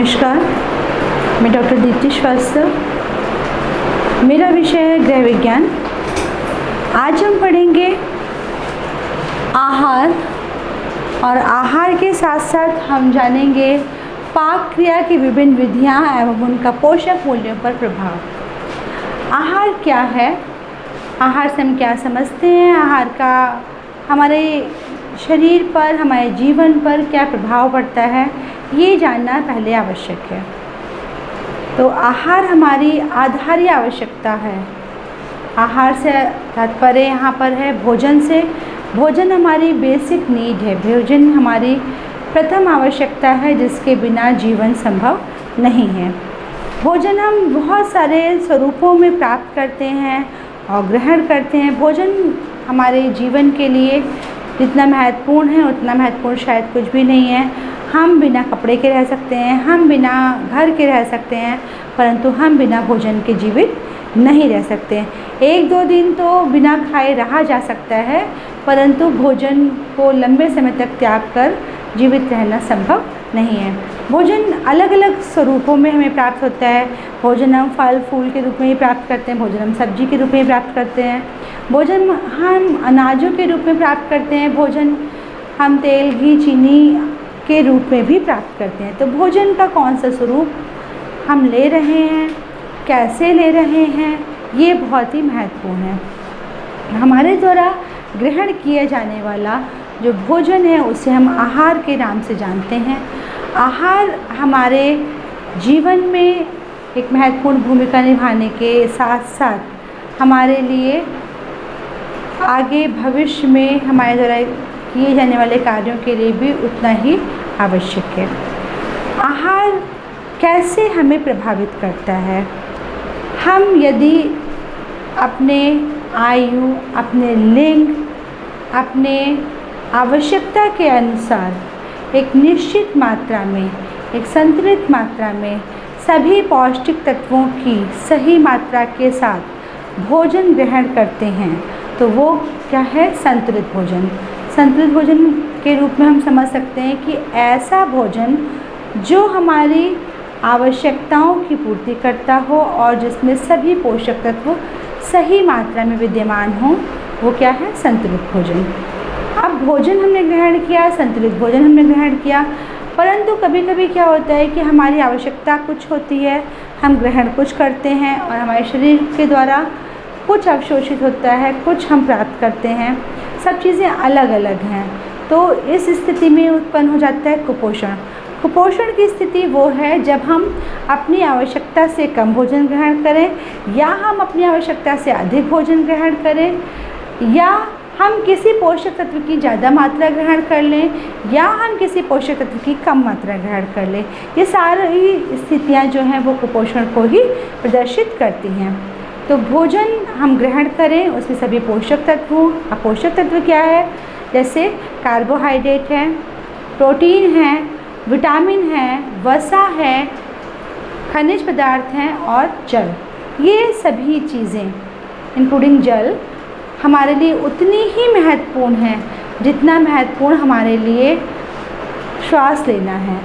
नमस्कार, मैं डॉक्टर दीप्ति श्रीवास्तव। मेरा विषय है गृह विज्ञान। आज हम पढ़ेंगे आहार और आहार के साथ साथ हम जानेंगे पाक क्रिया की विभिन्न विधियाँ एवं उनका पोषक मूल्यों पर प्रभाव। आहार क्या है, आहार से हम क्या समझते हैं, आहार का हमारे शरीर पर, हमारे जीवन पर क्या प्रभाव पड़ता है, ये जानना पहले आवश्यक है। तो आहार हमारी आधारी आवश्यकता है। आहार से तात्पर्य यहाँ पर है भोजन से। भोजन हमारी बेसिक नीड है, भोजन हमारी प्रथम आवश्यकता है जिसके बिना जीवन संभव नहीं है। भोजन हम बहुत सारे स्वरूपों में प्राप्त करते हैं और ग्रहण करते हैं। भोजन हमारे जीवन के लिए जितना महत्वपूर्ण है उतना महत्वपूर्ण शायद कुछ भी नहीं है। हम बिना कपड़े के रह सकते हैं, हम बिना घर के रह सकते हैं, परंतु हम बिना भोजन के जीवित नहीं रह सकते। एक दो दिन तो बिना खाए रहा जा सकता है, परंतु भोजन को लंबे समय तक त्याग कर जीवित रहना संभव नहीं है। भोजन अलग अलग स्वरूपों में हमें प्राप्त होता है। भोजन हम फल फूल के रूप में ही प्राप्त करते हैं, भोजन हम सब्जी के रूप में ही प्राप्त करते हैं, भोजन हम अनाजों के रूप में प्राप्त करते हैं, भोजन हम तेल घी चीनी के रूप में भी प्राप्त करते हैं। तो भोजन का कौन सा स्वरूप हम ले रहे हैं, कैसे ले रहे हैं, ये बहुत ही महत्वपूर्ण है। हमारे द्वारा ग्रहण किया जाने वाला जो भोजन है उसे हम आहार के नाम से जानते हैं। आहार हमारे जीवन में एक महत्वपूर्ण भूमिका निभाने के साथ साथ हमारे लिए आगे भविष्य में हमारे द्वारा किए जाने वाले कार्यों के लिए भी उतना ही आवश्यक है। आहार कैसे हमें प्रभावित करता है? हम यदि अपने आयु, अपने लिंग, अपने आवश्यकता के अनुसार एक निश्चित मात्रा में, एक संतुलित मात्रा में सभी पौष्टिक तत्वों की सही मात्रा के साथ भोजन ग्रहण करते हैं तो वो क्या है? संतुलित भोजन। संतुलित भोजन के रूप में हम समझ सकते हैं कि ऐसा भोजन जो हमारी आवश्यकताओं की पूर्ति करता हो और जिसमें सभी पोषक तत्व सही मात्रा में विद्यमान हो, वो क्या है? संतुलित भोजन। अब भोजन हमने ग्रहण किया, संतुलित भोजन हमने ग्रहण किया, परंतु कभी कभी क्या होता है कि हमारी आवश्यकता कुछ होती है, हम ग्रहण कुछ करते हैं और हमारे शरीर के द्वारा कुछ अवशोषित होता है, कुछ हम प्राप्त करते हैं, सब चीज़ें अलग अलग हैं। तो इस स्थिति में उत्पन्न हो जाता है कुपोषण। कुपोषण की स्थिति वो है जब हम अपनी आवश्यकता से कम भोजन ग्रहण करें या हम अपनी आवश्यकता से अधिक भोजन ग्रहण करें या हम किसी पोषक तत्व की ज़्यादा मात्रा ग्रहण कर लें या हम किसी पोषक तत्व की कम मात्रा ग्रहण कर लें। ये सारी स्थितियाँ जो हैं वो कुपोषण को ही प्रदर्शित करती हैं। तो भोजन हम ग्रहण करें उसमें सभी पोषक तत्वों, पोषक तत्व क्या है? जैसे कार्बोहाइड्रेट है, प्रोटीन है, विटामिन है, वसा है, खनिज पदार्थ हैं और जल। ये सभी चीज़ें इंक्लूडिंग जल हमारे लिए उतनी ही महत्वपूर्ण है जितना महत्वपूर्ण हमारे लिए श्वास लेना है।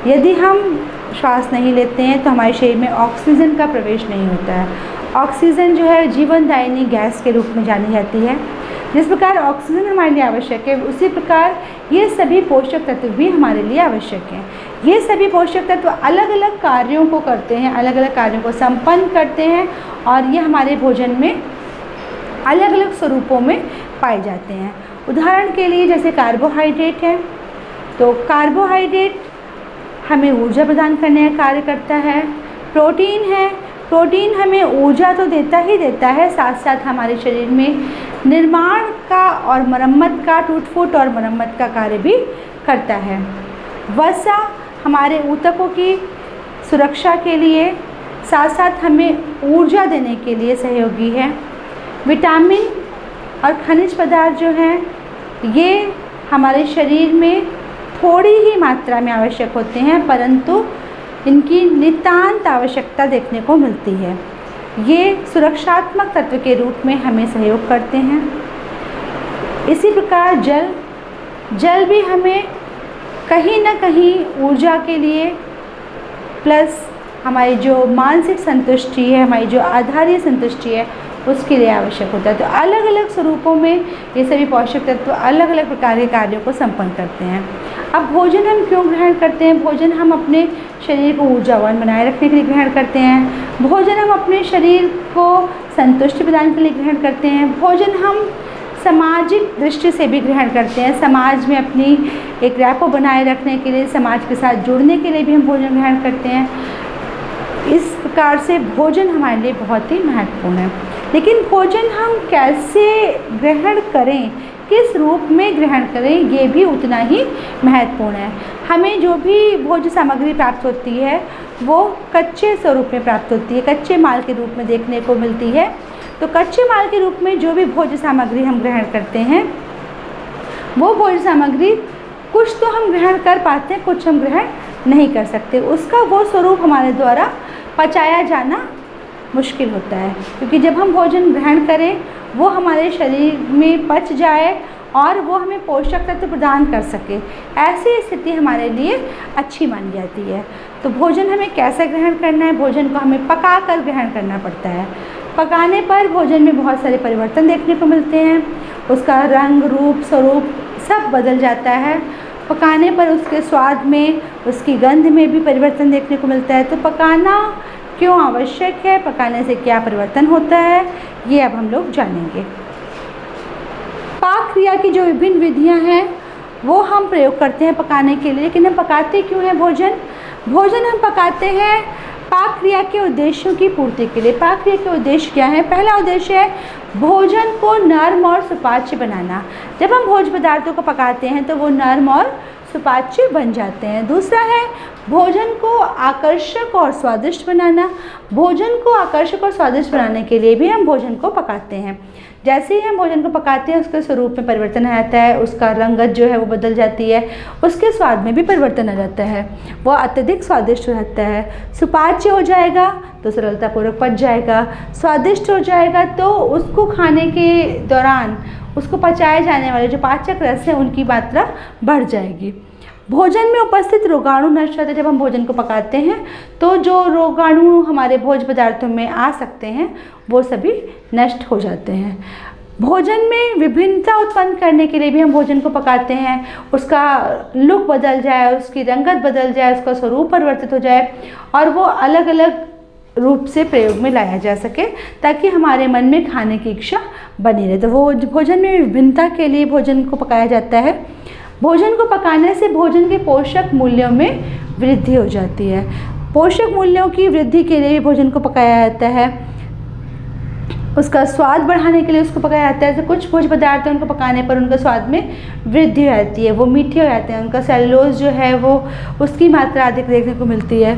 यदि हम श्वास नहीं लेते हैं तो हमारे शरीर में ऑक्सीजन का प्रवेश नहीं होता है। ऑक्सीजन जो है जीवनदायिनी गैस के रूप में जानी जाती है। जिस प्रकार ऑक्सीजन हमारे लिए आवश्यक है उसी प्रकार ये सभी पोषक तत्व भी हमारे लिए आवश्यक हैं। ये सभी पोषक तत्व अलग अलग कार्यों को करते हैं, अलग अलग कार्यों को संपन्न करते हैं और ये हमारे भोजन में अलग अलग स्वरूपों में पाए जाते हैं। उदाहरण के लिए जैसे कार्बोहाइड्रेट है, तो कार्बोहाइड्रेट हमें ऊर्जा प्रदान करने का कार्य करता है। प्रोटीन है, प्रोटीन हमें ऊर्जा तो देता ही देता है, साथ साथ हमारे शरीर में निर्माण का और मरम्मत का, टूट फूट और मरम्मत का कार्य भी करता है। वसा हमारे ऊतकों की सुरक्षा के लिए, साथ साथ हमें ऊर्जा देने के लिए सहयोगी है। विटामिन और खनिज पदार्थ जो हैं ये हमारे शरीर में थोड़ी ही मात्रा में आवश्यक होते हैं, परंतु इनकी नितांत आवश्यकता देखने को मिलती है। ये सुरक्षात्मक तत्व के रूप में हमें सहयोग करते हैं। इसी प्रकार जल भी हमें कहीं ना कहीं ऊर्जा के लिए प्लस हमारी जो मानसिक संतुष्टि है, हमारी जो आधारीय संतुष्टि है, उसके लिए आवश्यक होता है। तो अलग अलग स्वरूपों में ये सभी पोषक तत्व अलग अलग प्रकार के कार्यों को संपन्न करते हैं। अब भोजन हम क्यों ग्रहण करते हैं? भोजन हम अपने शरीर को ऊर्जावान बनाए रखने के लिए ग्रहण करते हैं। भोजन हम अपने शरीर को संतुष्टि प्रदान के लिए ग्रहण करते हैं। भोजन हम सामाजिक दृष्टि से भी ग्रहण करते हैं। समाज में अपनी एक रैपो बनाए रखने के लिए, समाज के साथ जुड़ने के लिए भी हम भोजन ग्रहण करते हैं। इस प्रकार से भोजन हमारे लिए बहुत ही महत्वपूर्ण है। लेकिन भोजन हम कैसे ग्रहण करें, किस रूप में ग्रहण करें, ये भी उतना ही महत्वपूर्ण है। हमें जो भी भोज्य सामग्री प्राप्त होती है वो कच्चे स्वरूप में प्राप्त होती है, कच्चे माल के रूप में देखने को मिलती है। तो कच्चे माल के रूप में जो भी भोज्य सामग्री हम ग्रहण करते हैं, वो भोज्य सामग्री कुछ तो हम ग्रहण कर पाते हैं, कुछ हम ग्रहण नहीं कर सकते। उसका वो स्वरूप हमारे द्वारा पचाया जाना मुश्किल होता है, क्योंकि जब हम भोजन ग्रहण करें वो हमारे शरीर में पच जाए और वो हमें पोषक तत्व प्रदान कर सके, ऐसी स्थिति हमारे लिए अच्छी मानी जाती है। तो भोजन हमें कैसे ग्रहण करना है? भोजन को हमें पका कर ग्रहण करना पड़ता है। पकाने पर भोजन में बहुत सारे परिवर्तन देखने को मिलते हैं। उसका रंग, रूप, स्वरूप सब बदल जाता है। पकाने पर उसके स्वाद में, उसकी गंध में भी परिवर्तन देखने को मिलता है। तो पकाना क्यों आवश्यक है, पकाने से क्या परिवर्तन होता है, ये अब हम लोग जानेंगे। पाक क्रिया की जो विभिन्न विधियां हैं वो हम प्रयोग करते हैं पकाने के लिए, लेकिन हम पकाते क्यों हैं भोजन? भोजन हम पकाते हैं पाक क्रिया के उद्देश्यों की पूर्ति के लिए। पाक क्रिया के उद्देश्य क्या है? पहला उद्देश्य है भोजन को नर्म और सुपाच्य बनाना। जब हम भोज्य पदार्थों को पकाते हैं तो वो नर्म और सुपाच्य बन जाते हैं। दूसरा है भोजन को आकर्षक और स्वादिष्ट बनाना। भोजन को आकर्षक और स्वादिष्ट बनाने के लिए भी हम भोजन को पकाते हैं। जैसे ही हम भोजन को पकाते हैं उसके स्वरूप में परिवर्तन आ जाता है, उसका रंगत जो है वो बदल जाती है, उसके स्वाद में भी परिवर्तन आ जाता है, वो अत्यधिक स्वादिष्ट हो जाता है। सुपाच्य हो जाएगा तो सरलतापूर्वक पच जाएगा, स्वादिष्ट हो जाएगा तो उसको खाने के दौरान उसको पचाए जाने वाले जो पाचक रस हैं उनकी मात्रा बढ़ जाएगी। भोजन में उपस्थित रोगाणु नष्ट होते हैं। जब हम भोजन को पकाते हैं तो जो रोगाणु हमारे भोज्य पदार्थों में आ सकते हैं वो सभी नष्ट हो जाते हैं। भोजन में विभिन्नता उत्पन्न करने के लिए भी हम भोजन को पकाते हैं। उसका लुक बदल जाए, उसकी रंगत बदल जाए, उसका स्वरूप परिवर्तित हो जाए और वो अलग अलग रूप से प्रयोग में लाया जा सके, ताकि हमारे मन में खाने की इच्छा बनी रहे। तो वो भोजन में विभिन्नता के लिए भोजन को पकाया जाता है। भोजन को पकाने से भोजन के पोषक मूल्यों में वृद्धि हो जाती है। पोषक मूल्यों की वृद्धि के लिए भी भोजन को पकाया जाता है। उसका स्वाद बढ़ाने के लिए उसको पकाया जाता है। तो कुछ भोज्य पदार्थ हैं उनको पकाने पर उनका स्वाद में वृद्धि हो जाती है, वो मीठे हो जाते हैं, उनका सेलुलोज जो है वो उसकी मात्रा अधिक देखने को मिलती है।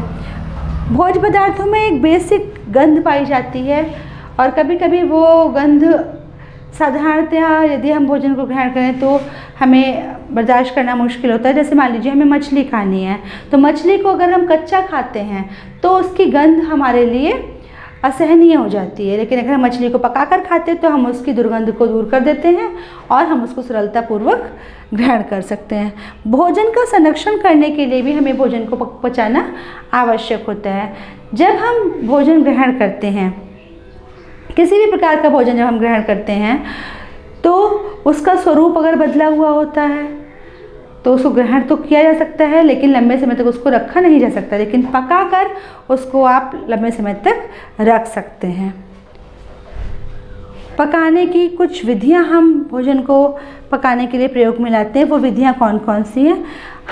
भोज्य पदार्थों में एक बेसिक गंध पाई जाती है और कभी कभी वो गंध साधारणतः यदि हम भोजन को ग्रहण करें तो हमें बर्दाश्त करना मुश्किल होता है। जैसे मान लीजिए हमें मछली खानी है, तो मछली को अगर हम कच्चा खाते हैं तो उसकी गंध हमारे लिए असहनीय हो जाती है, लेकिन अगर हम मछली को पकाकर खाते हैं तो हम उसकी दुर्गंध को दूर कर देते हैं और हम उसको सरलतापूर्वक ग्रहण कर सकते हैं। भोजन का संरक्षण करने के लिए भी हमें भोजन को पचाना आवश्यक होता है। जब हम भोजन ग्रहण करते हैं, किसी भी प्रकार का भोजन जब हम ग्रहण करते हैं तो उसका स्वरूप अगर बदला हुआ होता है तो उसको ग्रहण तो किया जा सकता है, लेकिन लंबे समय तक उसको रखा नहीं जा सकता, लेकिन पकाकर उसको आप लंबे समय तक रख सकते हैं। पकाने की कुछ विधियां हम भोजन को पकाने के लिए प्रयोग में लाते हैं। वो विधियां कौन कौन सी हैं?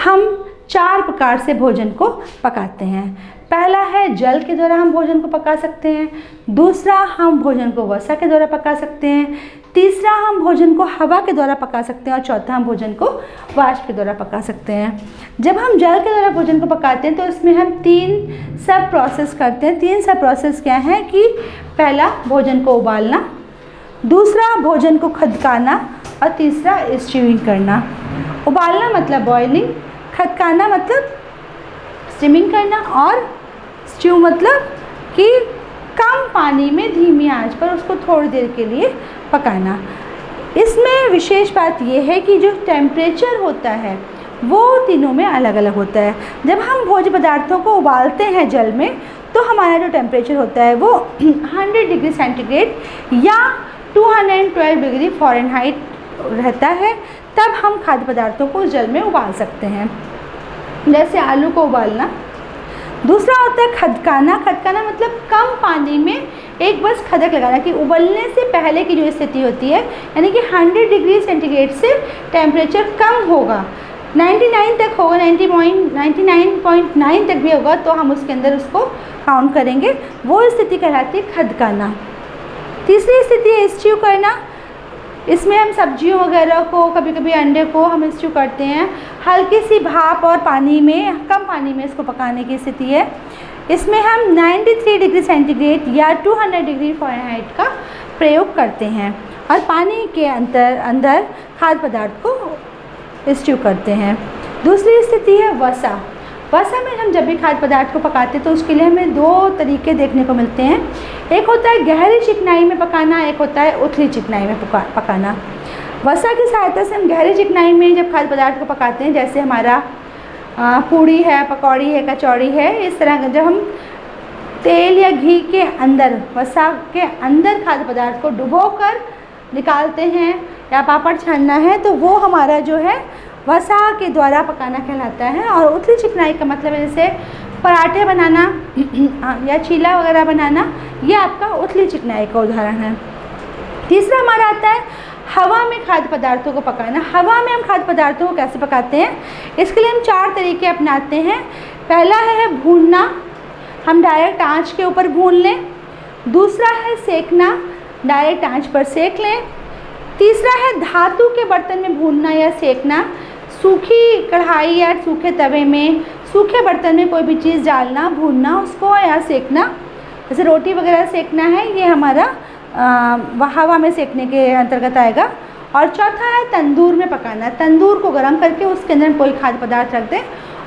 हम 4 प्रकार से भोजन को पकाते हैं। पहला है जल के द्वारा हम भोजन को पका सकते हैं। दूसरा, हम भोजन को वसा के द्वारा पका सकते हैं। तीसरा, हम भोजन को हवा के द्वारा पका सकते हैं और चौथा, हम भोजन को वाष्प के द्वारा पका सकते हैं। जब हम जल के द्वारा भोजन को पकाते हैं तो इसमें हम 3 सब प्रोसेस करते हैं। 3 सब प्रोसेस क्या हैं कि पहला भोजन को उबालना, दूसरा भोजन को खदकाना और तीसरा स्टीमिंग करना। उबालना मतलब बॉइलिंग, खदकाना मतलब स्टीमिंग करना और स्ट्यू मतलब कि कम पानी में धीमी आंच पर उसको थोड़ी देर के लिए पकाना। इसमें विशेष बात यह है कि जो टेम्परेचर होता है वो तीनों में अलग अलग होता है। जब हम भोज्य पदार्थों को उबालते हैं जल में तो हमारा जो टेम्परेचर होता है वो 100 डिग्री सेंटीग्रेड या 212 डिग्री फ़ारेनहाइट रहता है। तब हम खाद्य पदार्थों को जल में उबाल सकते हैं, जैसे आलू को उबालना। दूसरा होता है खदकाना। खदकाना मतलब कम पानी में एक बस खदक लगाना, कि उबलने से पहले की जो स्थिति होती है, यानी कि 100 डिग्री सेंटीग्रेड से टेम्परेचर कम होगा, 99 तक होगा, 99.9 तक भी होगा तो हम उसके अंदर उसको काउंट करेंगे, वो स्थिति कहलाती है खदकाना। तीसरी स्थिति है स्ट्यू करना। इसमें हम सब्जियों वगैरह को, कभी कभी अंडे को हम स्ट्यू करते हैं, हल्की सी भाप और पानी में, कम पानी में इसको पकाने की स्थिति है। इसमें हम 93 डिग्री सेंटीग्रेड या 200 डिग्री फ़ारेनहाइट का प्रयोग करते हैं और पानी के अंदर खाद्य पदार्थ को स्ट्यू करते हैं। दूसरी स्थिति है वसा। वसा में हम जब भी खाद्य पदार्थ को पकाते हैं तो उसके लिए हमें दो तरीके देखने को मिलते हैं। एक होता है गहरी चिकनाई में पकाना, एक होता है उथली चिकनाई में पकाना। वसा की सहायता से हम गहरी चिकनाई में जब खाद्य पदार्थ को पकाते हैं, जैसे हमारा पूड़ी है, पकौड़ी है, कचौड़ी है, इस तरह जब हम तेल या घी के अंदर, वसा के अंदर खाद्य पदार्थ को डुबोकर निकालते हैं या पापड़ छानना है, तो वो हमारा जो है वसा के द्वारा पकाना कहलाता है। और उथली चिकनाई का मतलब है जैसे पराठे बनाना या चीला वगैरह बनाना, ये आपका उथली चिकनाई का उदाहरण है। तीसरा हमारा आता है हवा में खाद्य पदार्थों को पकाना। हवा में हम खाद्य पदार्थों को कैसे पकाते हैं, इसके लिए हम 4 तरीके अपनाते हैं। पहला है भूनना, हम डायरेक्ट आंच के ऊपर भून लें। दूसरा है सेकना, डायरेक्ट आंच पर सेक लें। तीसरा है धातु के बर्तन में भूनना या सेकना, सूखी कढ़ाई या सूखे तवे में, सूखे बर्तन में कोई भी चीज़ डालना, भूनना उसको या सेकना, जैसे रोटी वगैरह सेकना है, ये हमारा हवा में सेकने के अंतर्गत आएगा। और चौथा है तंदूर में पकाना। तंदूर को गर्म करके उसके अंदर कोई खाद्य पदार्थ रख दें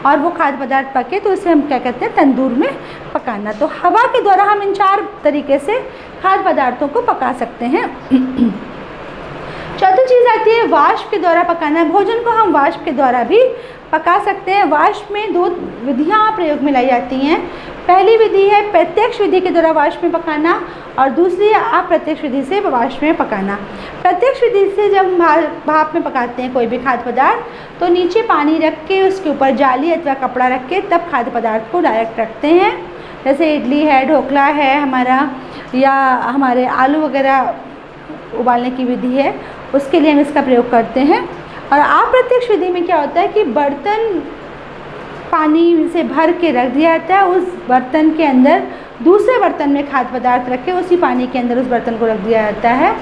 और वो खाद्य पदार्थ पके तो उसे हम क्या कहते हैं, तंदूर में पकाना। तो हवा के द्वारा हम इन 4 तरीके से खाद्य पदार्थों को पका सकते हैं। चौथी चीज़ आती है वाष्प के द्वारा पकाना। भोजन को हम वाष्प के द्वारा भी पका सकते हैं। वाष्प में 2 विधियाँ प्रयोग में लाई जाती हैं। पहली विधि है प्रत्यक्ष विधि के द्वारा वाष्प में पकाना और दूसरी है अप्रत्यक्ष विधि से वाष्प में पकाना। प्रत्यक्ष विधि से जब हम भाप में पकाते हैं कोई भी खाद्य पदार्थ, तो नीचे पानी रख के उसके ऊपर जाली अथवा कपड़ा रख के तब खाद्य पदार्थ को डायरेक्ट रखते हैं। जैसे इडली है, ढोकला है हमारा, या हमारे आलू वगैरह उबालने की विधि है, उसके लिए हम इसका प्रयोग करते हैं। और अप्रत्यक्ष विधि में क्या होता है कि बर्तन पानी से भर के रख दिया जाता है, उस बर्तन के अंदर दूसरे बर्तन में खाद्य पदार्थ रख के उसी पानी के अंदर उस बर्तन को रख दिया जाता है।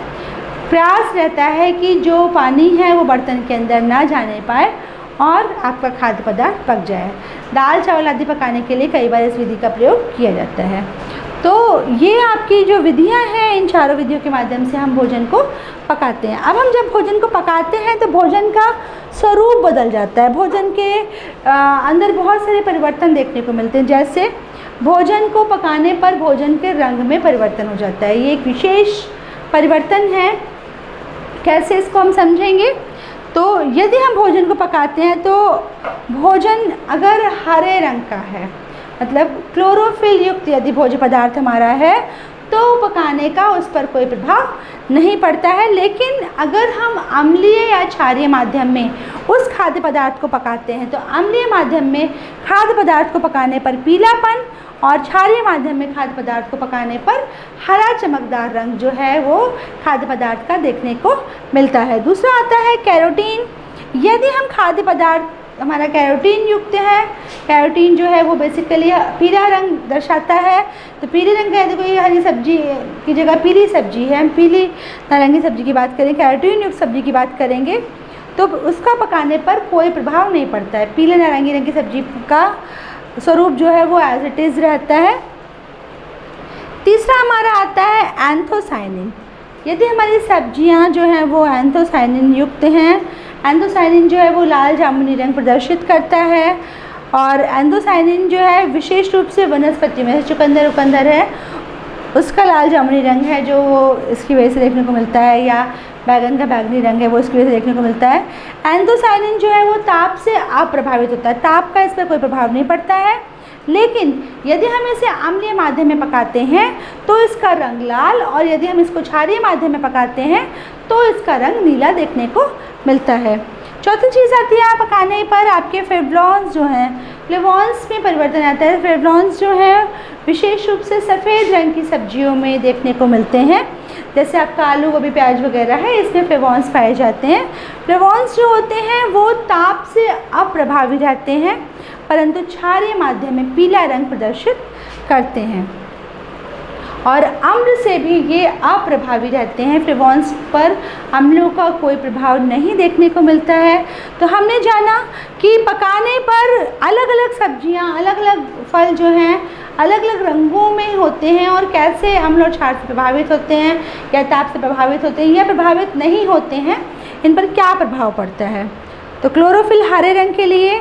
प्रयास रहता है कि जो पानी है वो बर्तन के अंदर ना जाने पाए और आपका खाद्य पदार्थ पक जाए। दाल चावल आदि पकाने के लिए कई बार इस विधि का प्रयोग किया जाता है। तो ये आपकी जो विधियां हैं, इन चारों विधियों के माध्यम से हम भोजन को पकाते हैं। अब हम जब भोजन को पकाते हैं तो भोजन का स्वरूप बदल जाता है। भोजन के अंदर बहुत सारे परिवर्तन देखने को मिलते हैं। जैसे भोजन को पकाने पर भोजन के रंग में परिवर्तन हो जाता है, ये एक विशेष परिवर्तन है। कैसे इसको हम समझेंगे, तो यदि हम भोजन को पकाते हैं तो भोजन अगर हरे रंग का है, मतलब क्लोरोफिल युक्त यदि भोज्य पदार्थ हमारा है, तो पकाने का उस पर कोई प्रभाव नहीं पड़ता है। लेकिन अगर हम अम्लीय या क्षारीय माध्यम में उस खाद्य पदार्थ को पकाते हैं, तो अम्लीय माध्यम में खाद्य पदार्थ को पकाने पर पीलापन और क्षारीय माध्यम में खाद्य पदार्थ को पकाने पर हरा चमकदार रंग जो है वो खाद्य पदार्थ का देखने को मिलता है। दूसरा आता है कैरोटीन। यदि हम खाद्य पदार्थ हमारा कैरोटीन युक्त है, कैरोटीन जो है वो बेसिकली पीला रंग दर्शाता है, तो पीले रंग का यदि कोई हरी सब्जी की जगह पीली सब्जी है, हम पीली नारंगी सब्जी की बात करें, कैरोटीन युक्त सब्जी की बात करेंगे, तो उसका पकाने पर कोई प्रभाव नहीं पड़ता है। पीले नारंगी रंग की सब्जी का स्वरूप जो है वो एज इट इज़ रहता है। तीसरा हमारा आता है एंथोसाइनिन। यदि हमारी सब्जियां जो हैं वो एंथोसाइनिन युक्त हैं, एंथोसाइनिन जो है वो लाल जामुनी रंग प्रदर्शित करता है, और एंथोसाइनिन जो है विशेष रूप से वनस्पति में, चुकंदर उकंदर है, उसका लाल जामुनी रंग है जो इसकी वजह से देखने को मिलता है, या बैगन का बैगनी रंग है वो इसकी वजह से देखने को मिलता है। एंथोसायनिन जो है वो ताप से अप्रभावित होता है, ताप का इस पर कोई प्रभाव नहीं पड़ता है। लेकिन यदि हम इसे अम्लीय माध्यम में पकाते हैं तो इसका रंग लाल, और यदि हम इसको क्षारीय माध्यम में पकाते हैं तो इसका रंग नीला देखने को मिलता है। चौथी चीज़ आती है पकाने पर आपके फ्लेवोनॉइड्स जो हैं, फ्लेवोनॉइड्स में परिवर्तन आता है। फ्लेवोनॉइड्स जो है विशेष रूप से सफ़ेद रंग की सब्जियों में देखने को मिलते हैं, जैसे आपका आलू, गोभी, प्याज वगैरह है, इसमें फ्लेवोनॉइड्स पाए जाते हैं। फ्लेवोनॉइड्स जो होते हैं वो ताप से अप्रभावी रहते हैं, परंतु क्षारीय माध्यम में पीला रंग प्रदर्शित करते हैं, और अम्ल से भी ये अप्रभावी रहते हैं। फ्लेवोनॉइड्स पर अम्लों का कोई प्रभाव नहीं देखने को मिलता है। तो हमने जाना कि पकाने पर अलग अलग सब्जियां, अलग अलग फल जो हैं अलग अलग रंगों में होते हैं, और कैसे अम्ल और क्षार से प्रभावित होते हैं या ताप से प्रभावित होते हैं या प्रभावित नहीं होते हैं, इन पर क्या प्रभाव पड़ता है। तो क्लोरोफिल हरे रंग के लिए,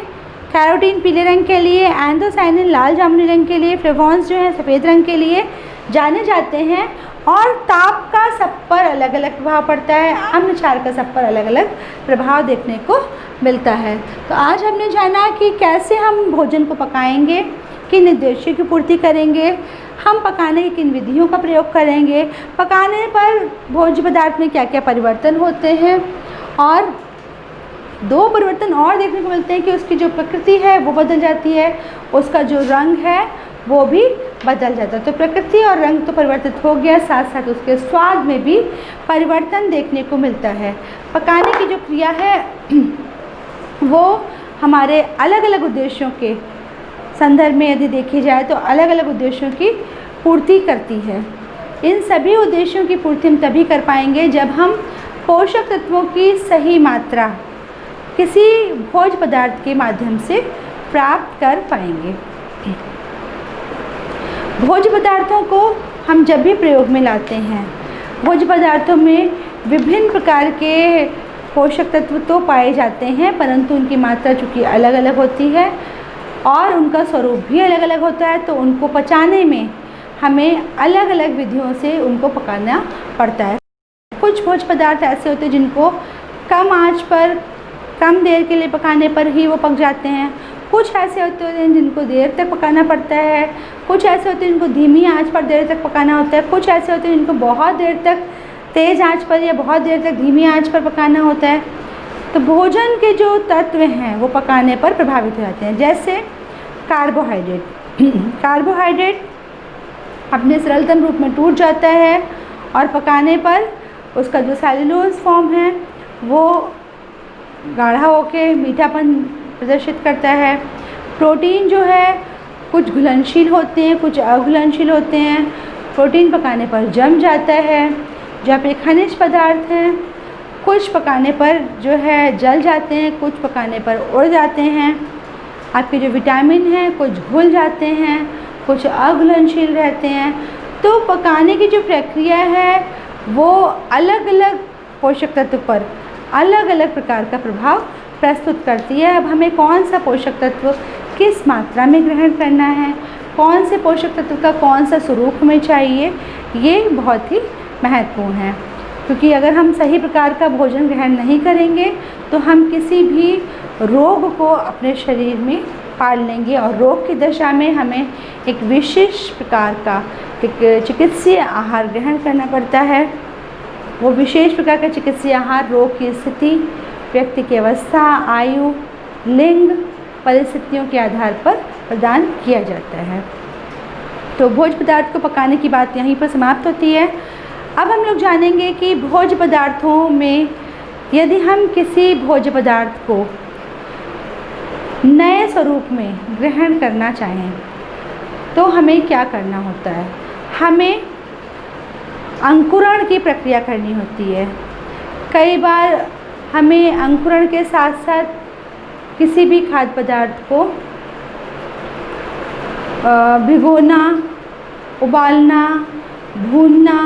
कैरोटीन पीले रंग के लिए, एंथोसायनिन लाल जामुनी रंग के लिए, फ्लेवोनॉइड्स जो है सफ़ेद रंग के लिए जाने जाते हैं, और ताप का सब पर अलग अलग प्रभाव पड़ता है, अम्ल क्षार का सब पर अलग अलग प्रभाव देखने को मिलता है। तो आज हमने जाना कि कैसे हम भोजन को पकाएंगे, किन उद्देश्यों की पूर्ति करेंगे, हम पकाने की किन विधियों का प्रयोग करेंगे, पकाने पर भोज्य पदार्थ में क्या क्या परिवर्तन होते हैं, और दो परिवर्तन और देखने को मिलते हैं कि उसकी जो प्रकृति है वो बदल जाती है, उसका जो रंग है वो भी बदल जाता है। तो प्रकृति और रंग तो परिवर्तित हो गया, साथ साथ उसके स्वाद में भी परिवर्तन देखने को मिलता है। पकाने की जो क्रिया है वो हमारे अलग अलग उद्देश्यों के संदर्भ में यदि देखी जाए तो अलग अलग उद्देश्यों की पूर्ति करती है। इन सभी उद्देश्यों की पूर्ति हम तभी कर पाएंगे जब हम पोषक तत्वों की सही मात्रा किसी भोज्य पदार्थ के माध्यम से प्राप्त कर पाएंगे। भोज्य पदार्थों को हम जब भी प्रयोग में लाते हैं, भोज्य पदार्थों में विभिन्न प्रकार के पोषक तत्व तो पाए जाते हैं, परंतु उनकी मात्रा चूँकि अलग अलग होती है और उनका स्वरूप भी अलग अलग होता है, तो उनको पचाने में हमें अलग अलग विधियों से उनको पकाना पड़ता है। कुछ भोज्य पदार्थ ऐसे होते हैं जिनको कम आंच पर कम देर के लिए पकाने पर ही वो पक जाते हैं, कुछ ऐसे होते हैं जिनको देर तक पकाना पड़ता है, कुछ ऐसे होते हैं जिनको धीमी आंच पर देर तक पकाना होता है, कुछ ऐसे होते हैं जिनको बहुत देर तक तेज़ आंच पर या बहुत देर तक धीमी आंच पर पकाना होता है। तो भोजन के जो तत्व हैं वो पकाने पर प्रभावित हो जाते हैं, जैसे कार्बोहाइड्रेट। कार्बोहाइड्रेट अपने सरलतम रूप में टूट जाता है और पकाने पर उसका जो सेलुलोज फॉर्म है वो गाढ़ा होकर मीठापन प्रदर्शित करता है। प्रोटीन जो है कुछ घुलनशील होते हैं, कुछ अघुलनशील होते हैं। प्रोटीन पकाने पर जम जाता है। जो आपके खनिज पदार्थ हैं कुछ पकाने पर जो है जल जाते हैं, कुछ पकाने पर उड़ जाते हैं। आपके जो विटामिन हैं कुछ घुल जाते हैं, कुछ अघुलनशील रहते हैं। तो पकाने की जो प्रक्रिया है वो अलग अलग पोषक तत्व पर अलग अलग प्रकार का प्रभाव प्रस्तुत करती है। अब हमें कौन सा पोषक तत्व किस मात्रा में ग्रहण करना है, कौन से पोषक तत्व का कौन सा स्वरूप हमें चाहिए, ये बहुत ही महत्वपूर्ण है। क्योंकि अगर हम सही प्रकार का भोजन ग्रहण नहीं करेंगे तो हम किसी भी रोग को अपने शरीर में पाल लेंगे, और रोग की दशा में हमें एक विशेष प्रकार का एक चिकित्सीय आहार ग्रहण करना पड़ता है। वो विशेष प्रकार का चिकित्सीय आहार रोग की स्थिति, व्यक्ति की अवस्था, आयु, लिंग, परिस्थितियों के आधार पर प्रदान किया जाता है। तो भोज्य पदार्थ को पकाने की बात यहीं पर समाप्त होती है। अब हम लोग जानेंगे कि भोज्य पदार्थों में यदि हम किसी भोज्य पदार्थ को नए स्वरूप में ग्रहण करना चाहें तो हमें क्या करना होता है। हमें अंकुरण की प्रक्रिया करनी होती है। कई बार हमें अंकुरण के साथ साथ किसी भी खाद्य पदार्थ को भिगोना, उबालना, भूनना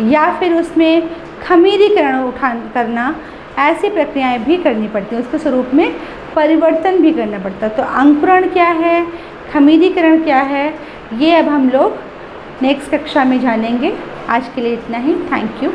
या फिर उसमें खमीरीकरण करना, ऐसी प्रक्रियाएं भी करनी पड़ती हैं। उसके स्वरूप में परिवर्तन भी करना पड़ता है। तो अंकुरण क्या है, खमीरीकरण क्या है, ये अब हम लोग नेक्स्ट कक्षा में जानेंगे। आज के लिए इतना ही। Thank you.